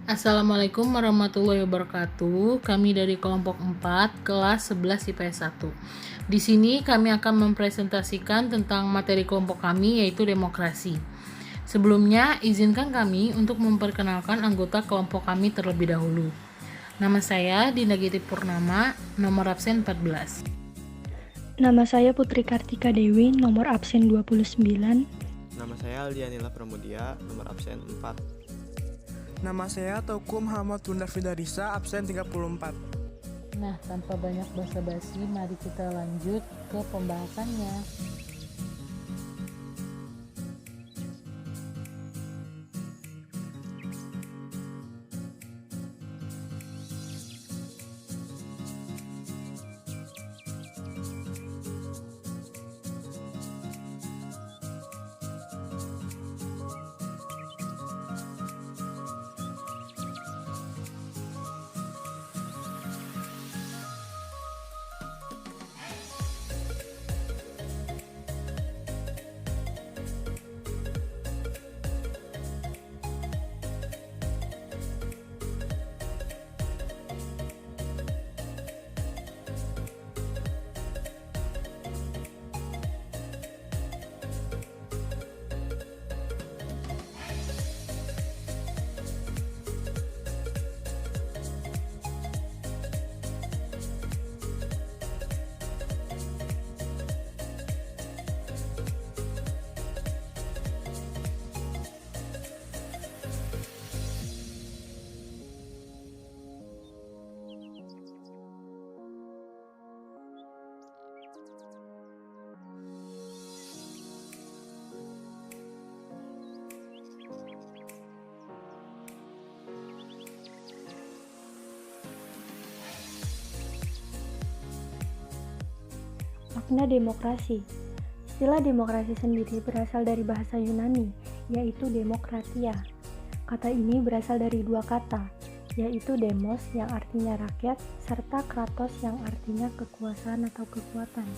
Assalamualaikum warahmatullahi wabarakatuh. Kami dari kelompok 4, kelas 11 IPS 1. Di sini kami akan mempresentasikan tentang materi kelompok kami, yaitu demokrasi. Sebelumnya, izinkan kami untuk memperkenalkan anggota kelompok kami terlebih dahulu. Nama saya Dinda Giti Purnama, nomor absen 14. Nama saya Putri Kartika Dewi, nomor absen 29. Nama saya Aldianila Pramudia, nomor absen 4. Nama saya Teuku Muhammad Bundar Fidarisa, absen 34. Nah, tanpa banyak basa-basi, mari kita lanjut ke pembahasannya. Makna demokrasi. Istilah demokrasi sendiri berasal dari bahasa Yunani, yaitu demokratia. Kata ini berasal dari dua kata, yaitu demos yang artinya rakyat, serta kratos yang artinya kekuasaan atau kekuatan.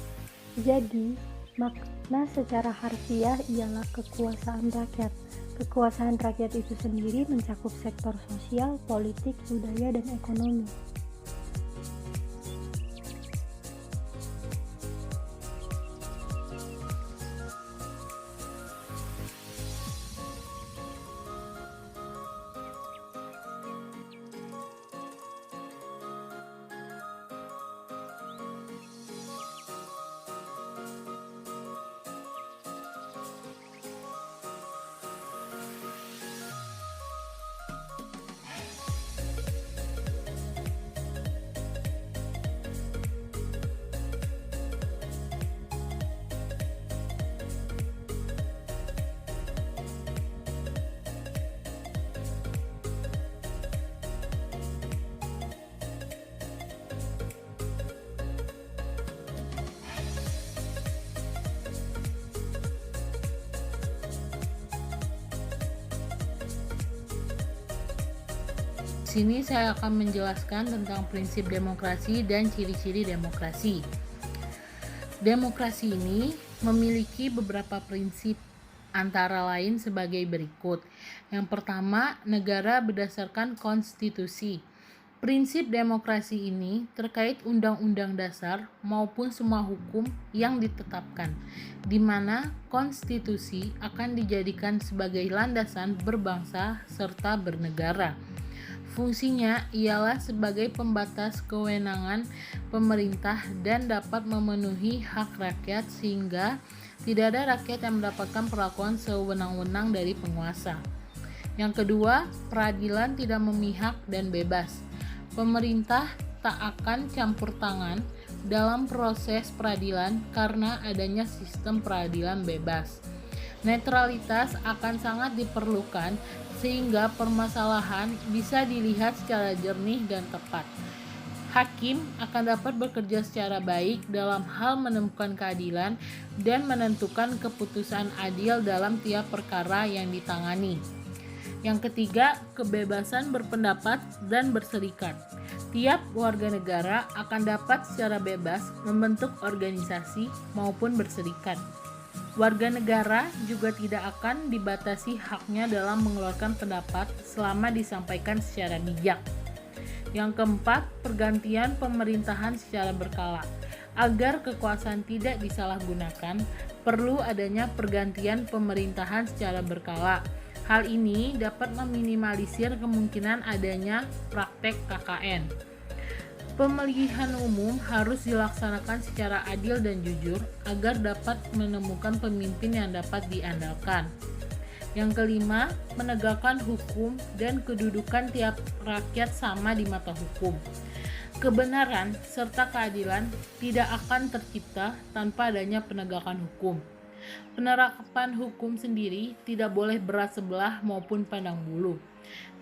Jadi, makna secara harfiah ialah kekuasaan rakyat. Kekuasaan rakyat itu sendiri mencakup sektor sosial, politik, budaya, dan ekonomi. Di sini saya akan menjelaskan tentang prinsip demokrasi dan ciri-ciri demokrasi. Demokrasi ini memiliki beberapa prinsip, antara lain sebagai berikut. Yang pertama, negara berdasarkan konstitusi. Prinsip demokrasi ini terkait undang-undang dasar maupun semua hukum yang ditetapkan, di mana konstitusi akan dijadikan sebagai landasan berbangsa serta bernegara. Fungsinya ialah sebagai pembatas kewenangan pemerintah dan dapat memenuhi hak rakyat sehingga tidak ada rakyat yang mendapatkan perlakuan sewenang-wenang dari penguasa. Yang kedua, peradilan tidak memihak dan bebas. Pemerintah tak akan campur tangan dalam proses peradilan karena adanya sistem peradilan bebas. Netralitas akan sangat diperlukan sehingga permasalahan bisa dilihat secara jernih dan tepat. Hakim akan dapat bekerja secara baik dalam hal menemukan keadilan dan menentukan keputusan adil dalam tiap perkara yang ditangani. Yang ketiga, kebebasan berpendapat dan berserikat. Tiap warga negara akan dapat secara bebas membentuk organisasi maupun berserikat. Warga negara juga tidak akan dibatasi haknya dalam mengeluarkan pendapat selama disampaikan secara bijak. Yang keempat, pergantian pemerintahan secara berkala. Agar kekuasaan tidak disalahgunakan, perlu adanya pergantian pemerintahan secara berkala. Hal ini dapat meminimalisir kemungkinan adanya praktek KKN. Pemilihan umum harus dilaksanakan secara adil dan jujur agar dapat menemukan pemimpin yang dapat diandalkan. Yang kelima, menegakkan hukum dan kedudukan tiap rakyat sama di mata hukum. Kebenaran serta keadilan tidak akan tercipta tanpa adanya penegakan hukum. Penerapan hukum sendiri tidak boleh berat sebelah maupun pandang bulu.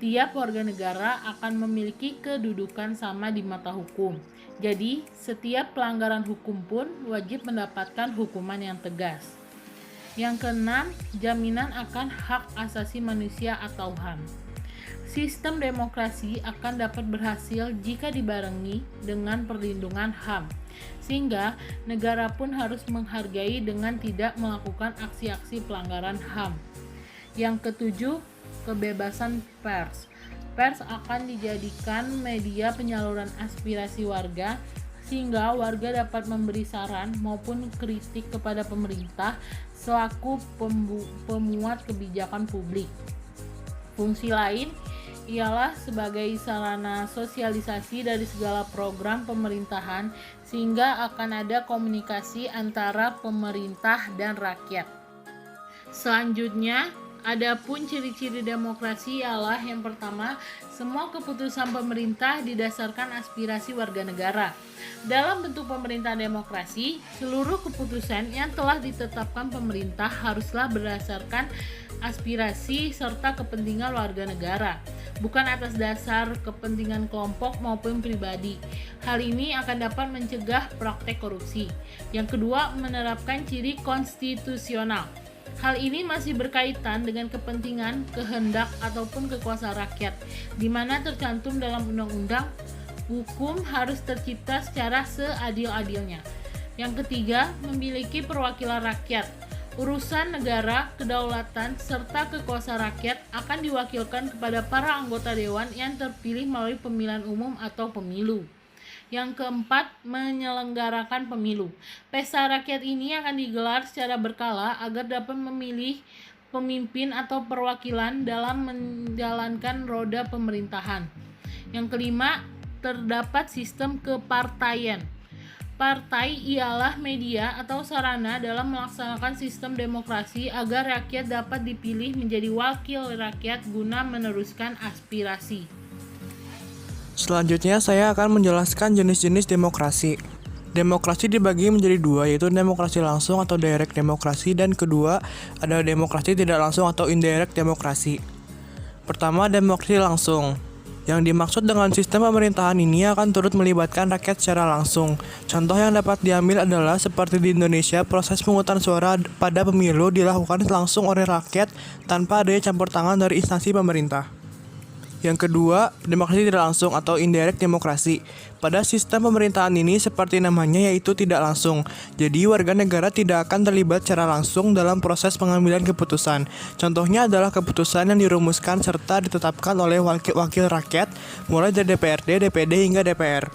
Tiap warga negara akan memiliki kedudukan sama di mata hukum. Jadi, setiap pelanggaran hukum pun wajib mendapatkan hukuman yang tegas. Yang keenam, jaminan akan hak asasi manusia atau HAM. Sistem demokrasi akan dapat berhasil jika dibarengi dengan perlindungan HAM, sehingga negara pun harus menghargai dengan tidak melakukan aksi-aksi pelanggaran HAM. Yang ketujuh, kebebasan pers. Pers akan dijadikan media penyaluran aspirasi warga sehingga warga dapat memberi saran maupun kritik kepada pemerintah selaku pemuat kebijakan publik. Fungsi lain ialah sebagai sarana sosialisasi dari segala program pemerintahan sehingga akan ada komunikasi antara pemerintah dan rakyat. Selanjutnya, adapun ciri-ciri demokrasi ialah yang pertama, semua keputusan pemerintah didasarkan aspirasi warga negara. Dalam bentuk pemerintahan demokrasi, seluruh keputusan yang telah ditetapkan pemerintah haruslah berdasarkan aspirasi serta kepentingan warga negara, bukan atas dasar kepentingan kelompok maupun pribadi. Hal ini akan dapat mencegah praktek korupsi. Yang kedua, menerapkan ciri konstitusional. Hal ini masih berkaitan dengan kepentingan, kehendak, ataupun kekuasaan rakyat, di mana tercantum dalam undang-undang, hukum harus tercipta secara seadil-adilnya. Yang ketiga, memiliki perwakilan rakyat. Urusan negara, kedaulatan, serta kekuasaan rakyat akan diwakilkan kepada para anggota dewan yang terpilih melalui pemilihan umum atau pemilu. Yang keempat, menyelenggarakan pemilu. Pesta rakyat ini akan digelar secara berkala agar dapat memilih pemimpin atau perwakilan dalam menjalankan roda pemerintahan. Yang kelima, terdapat sistem kepartaian. Partai ialah media atau sarana dalam melaksanakan sistem demokrasi agar rakyat dapat dipilih menjadi wakil rakyat guna meneruskan aspirasi. Selanjutnya saya akan menjelaskan jenis-jenis demokrasi. Demokrasi dibagi menjadi dua, yaitu demokrasi langsung atau direct demokrasi, dan kedua ada demokrasi tidak langsung atau indirect demokrasi. Pertama, demokrasi langsung. Yang dimaksud dengan sistem pemerintahan ini akan turut melibatkan rakyat secara langsung. Contoh yang dapat diambil adalah seperti di Indonesia, proses penghutang suara pada pemilu dilakukan langsung oleh rakyat tanpa adanya campur tangan dari instansi pemerintah. Yang kedua, demokrasi tidak langsung atau indirect demokrasi. Pada sistem pemerintahan ini seperti namanya yaitu tidak langsung. Jadi warga negara tidak akan terlibat secara langsung dalam proses pengambilan keputusan. Contohnya adalah keputusan yang dirumuskan serta ditetapkan oleh wakil rakyat mulai dari DPRD, DPD hingga DPR.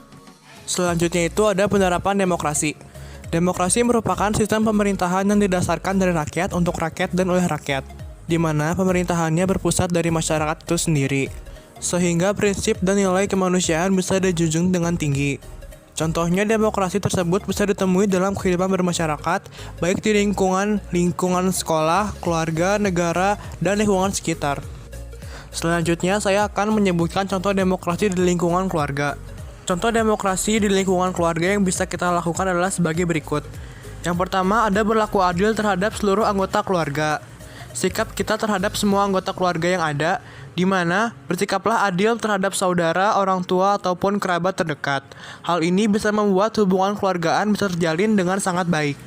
Selanjutnya itu ada penerapan demokrasi. Demokrasi merupakan sistem pemerintahan yang didasarkan dari rakyat untuk rakyat dan oleh rakyat, di mana pemerintahannya berpusat dari masyarakat itu sendiri, sehingga prinsip dan nilai kemanusiaan bisa dijunjung dengan tinggi. Contohnya demokrasi tersebut bisa ditemui dalam kehidupan bermasyarakat, baik di lingkungan sekolah, keluarga, negara, dan lingkungan sekitar. Selanjutnya saya akan menyebutkan contoh demokrasi di lingkungan keluarga. Contoh demokrasi di lingkungan keluarga yang bisa kita lakukan adalah sebagai berikut. Yang pertama, ada berlaku adil terhadap seluruh anggota keluarga. Sikap kita terhadap semua anggota keluarga yang ada, di mana bersikaplah adil terhadap saudara, orang tua, ataupun kerabat terdekat. Hal ini bisa membuat hubungan keluargaan bisa terjalin dengan sangat baik.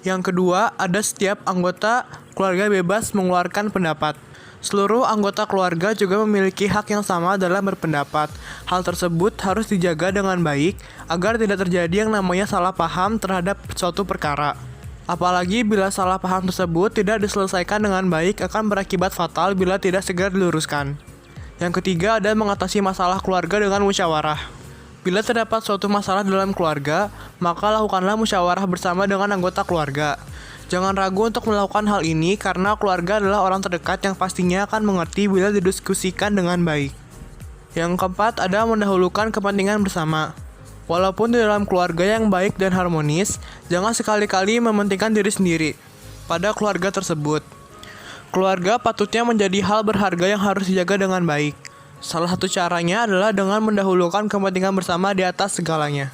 Yang kedua, ada setiap anggota keluarga bebas mengeluarkan pendapat. Seluruh anggota keluarga juga memiliki hak yang sama dalam berpendapat. Hal tersebut harus dijaga dengan baik agar tidak terjadi yang namanya salah paham terhadap suatu perkara. Apalagi bila salah paham tersebut tidak diselesaikan dengan baik akan berakibat fatal bila tidak segera diluruskan. Yang ketiga ada mengatasi masalah keluarga dengan musyawarah. Bila terdapat suatu masalah dalam keluarga, maka lakukanlah musyawarah bersama dengan anggota keluarga. Jangan ragu untuk melakukan hal ini karena keluarga adalah orang terdekat yang pastinya akan mengerti bila didiskusikan dengan baik. Yang keempat ada mendahulukan kepentingan bersama. Walaupun di dalam keluarga yang baik dan harmonis, jangan sekali-kali mementingkan diri sendiri pada keluarga tersebut. Keluarga patutnya menjadi hal berharga yang harus dijaga dengan baik. Salah satu caranya adalah dengan mendahulukan kepentingan bersama di atas segalanya.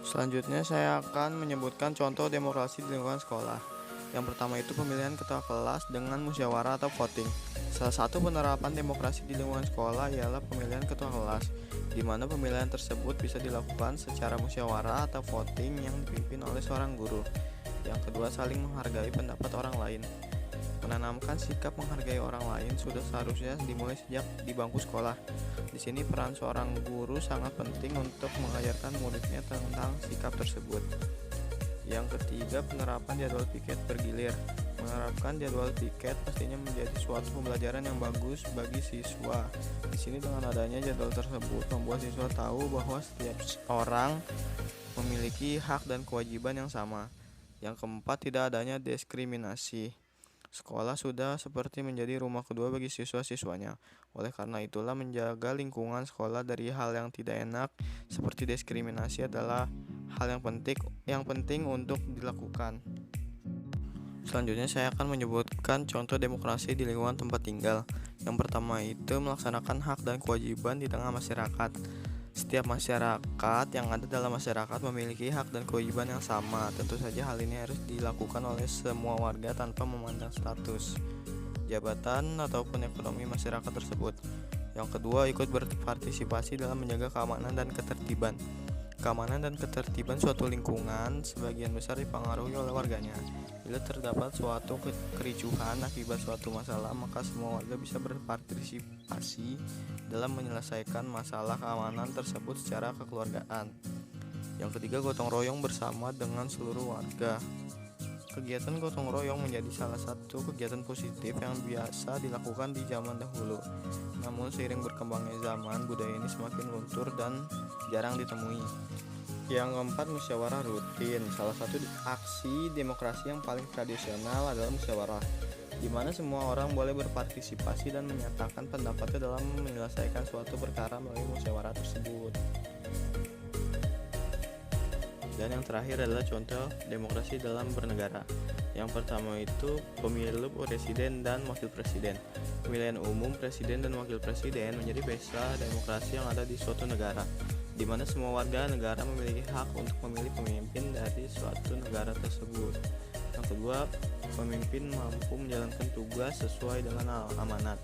Selanjutnya saya akan menyebutkan contoh demokrasi di lingkungan sekolah. Yang pertama itu pemilihan ketua kelas dengan musyawarah atau voting. Salah satu penerapan demokrasi di lingkungan sekolah ialah pemilihan ketua kelas, di mana pemilihan tersebut bisa dilakukan secara musyawarah atau voting yang dipimpin oleh seorang guru. Yang kedua, saling menghargai pendapat orang lain. Menanamkan sikap menghargai orang lain sudah seharusnya dimulai sejak di bangku sekolah. Di sini peran seorang guru sangat penting untuk mengajarkan muridnya tentang sikap tersebut. Yang ketiga, penerapan jadwal piket bergilir. Menerapkan jadwal piket pastinya menjadi suatu pembelajaran yang bagus bagi siswa. Di sini dengan adanya jadwal tersebut membuat siswa tahu bahwa setiap orang memiliki hak dan kewajiban yang sama. Yang keempat, tidak adanya diskriminasi. Sekolah sudah seperti menjadi rumah kedua bagi siswa-siswanya. Oleh karena itulah menjaga lingkungan sekolah dari hal yang tidak enak seperti diskriminasi adalah hal yang penting untuk dilakukan. Selanjutnya saya akan menyebutkan contoh demokrasi di lingkungan tempat tinggal. Yang pertama itu melaksanakan hak dan kewajiban di tengah masyarakat. Setiap masyarakat yang ada dalam masyarakat memiliki hak dan kewajiban yang sama. Tentu saja hal ini harus dilakukan oleh semua warga tanpa memandang status, jabatan, ataupun ekonomi masyarakat tersebut. Yang kedua, ikut berpartisipasi dalam menjaga keamanan dan ketertiban. Keamanan dan ketertiban suatu lingkungan sebagian besar dipengaruhi oleh warganya. Bila terdapat suatu kericuhan akibat suatu masalah, maka semua warga bisa berpartisipasi dalam menyelesaikan masalah keamanan tersebut secara kekeluargaan. Yang ketiga, gotong royong bersama dengan seluruh warga. Kegiatan gotong royong menjadi salah satu kegiatan positif yang biasa dilakukan di zaman dahulu. Namun seiring berkembangnya zaman, budaya ini semakin luntur dan jarang ditemui. Yang keempat, musyawarah rutin. Salah satu aksi demokrasi yang paling tradisional adalah musyawarah, di mana semua orang boleh berpartisipasi dan menyatakan pendapatnya dalam menyelesaikan suatu perkara melalui musyawarah tersebut. Dan yang terakhir adalah contoh demokrasi dalam bernegara. Yang pertama itu pemilu presiden dan wakil presiden. Pemilihan umum presiden dan wakil presiden menjadi pesta demokrasi yang ada di suatu negara, di mana semua warga negara memiliki hak untuk memilih pemimpin dari suatu negara tersebut. Yang kedua, pemimpin mampu menjalankan tugas sesuai dengan amanat.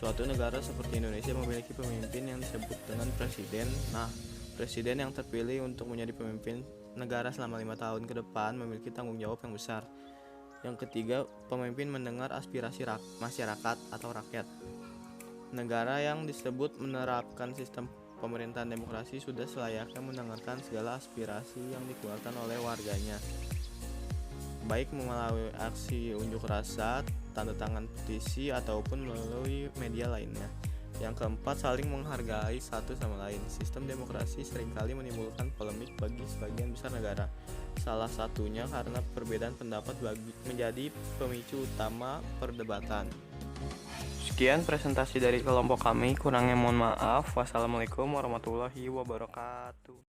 Suatu negara seperti Indonesia memiliki pemimpin yang disebut dengan presiden. Nah, presiden yang terpilih untuk menjadi pemimpin negara selama 5 tahun ke depan memiliki tanggung jawab yang besar. Yang ketiga, pemimpin mendengar aspirasi masyarakat atau rakyat. Negara yang disebut menerapkan sistem pemerintahan demokrasi sudah selayaknya mendengarkan segala aspirasi yang dikeluarkan oleh warganya, baik melalui aksi unjuk rasa, tanda tangan petisi, ataupun melalui media lainnya. Yang keempat, saling menghargai satu sama lain. Sistem demokrasi seringkali menimbulkan polemik bagi sebagian besar negara. Salah satunya karena perbedaan pendapat menjadi pemicu utama perdebatan. Sekian presentasi dari kelompok kami, kurangnya mohon maaf. Wassalamualaikum warahmatullahi wabarakatuh.